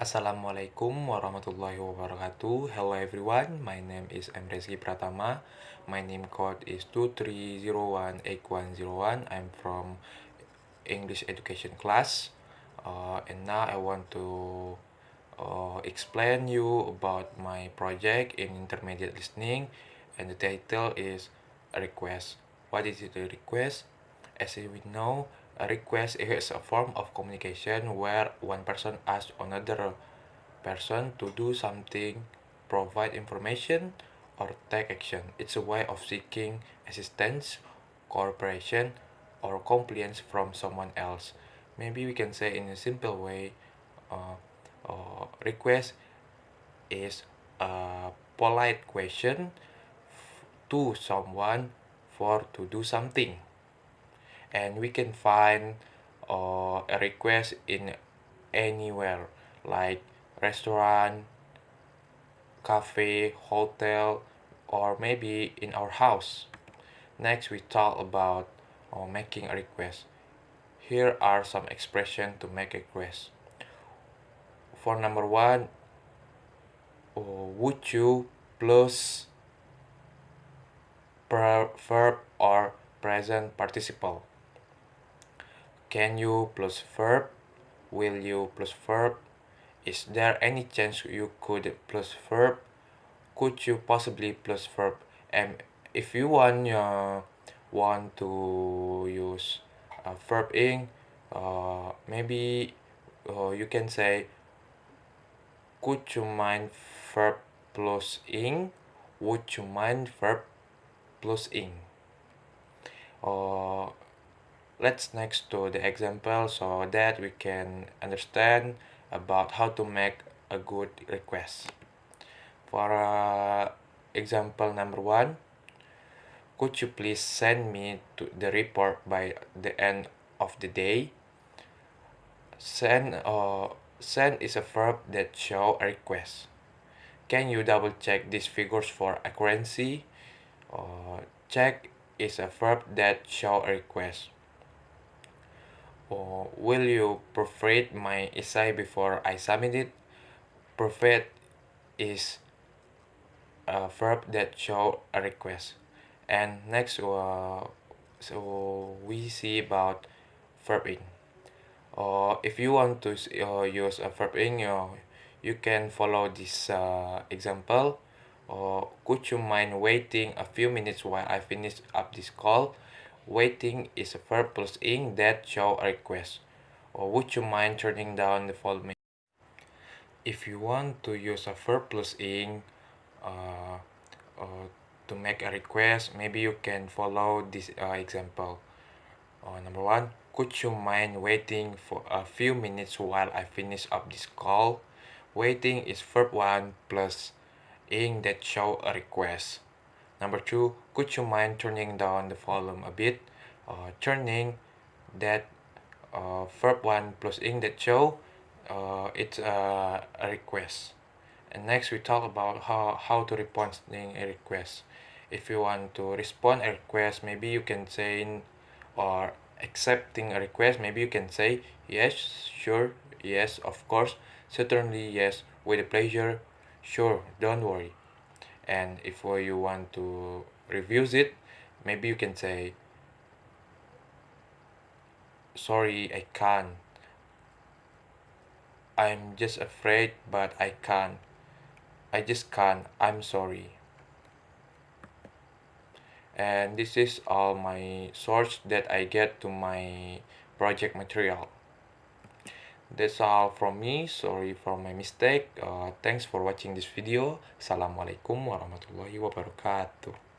Assalamualaikum warahmatullahi wabarakatuh. Hello everyone, my name is M.Rezky. My name code is 2301810. I'm from English education class. And now I want to explain you about my project in intermediate listening, and the title is a request. What is it, a request? As we know, a request is a form of communication where one person asks another person to do something, provide information, or take action. It's a way of seeking assistance, cooperation, or compliance from someone else. Maybe we can say in a simple way, uh, request is a polite question to someone for to do something, and we can find a request in anywhere like restaurant, cafe, hotel, or maybe in our house. Next, we talk about making a request. Here are some expressions to make a request. For number one, would you plus verb or present participle? Can you plus verb? Will you plus verb? Is there any chance you could plus verb? Could you possibly plus verb? And if you want to use verb ing, maybe you can say, could you mind verb plus ing? Would you mind verb plus ing? Uh, let's next to the example so that we can understand about how to make a good request. For example number one, could you please send me to the report by the end of the day? Send is a verb that show a request. Can you double check these figures for accuracy? Check is a verb that show a request. Will you proofread my essay before I submit it? Proofread is a verb that show a request. And next, so we see about verbing. If you want to use a verbing, you can follow this example. Could you mind waiting a few minutes while I finish up this call? Waiting is a verb plus ing that show a request. Or would you mind turning down the volume? If you want to use a verb plus ing uh, uh, to make a request, maybe you can follow this example. Number one, could you mind waiting for a few minutes while I finish up this call? Waiting is verb 1 plus ing that show a request. Number two, could you mind turning down the volume a bit? Turning that verb 1 plus ing that show, it's a request. And next we talk about how to respond a request. If you want to respond a request, maybe you can say, or accepting a request, maybe you can say yes, sure, yes, of course, certainly, yes, with a pleasure, sure, don't worry. And if you want to review it, maybe you can say sorry, I can't, I'm just afraid, but I can't, I just can't, I'm sorry. And this is all my source that I get to my project material. That's all from me. Sorry for my mistake. Thanks for watching this video. Assalamualaikum warahmatullahi wabarakatuh.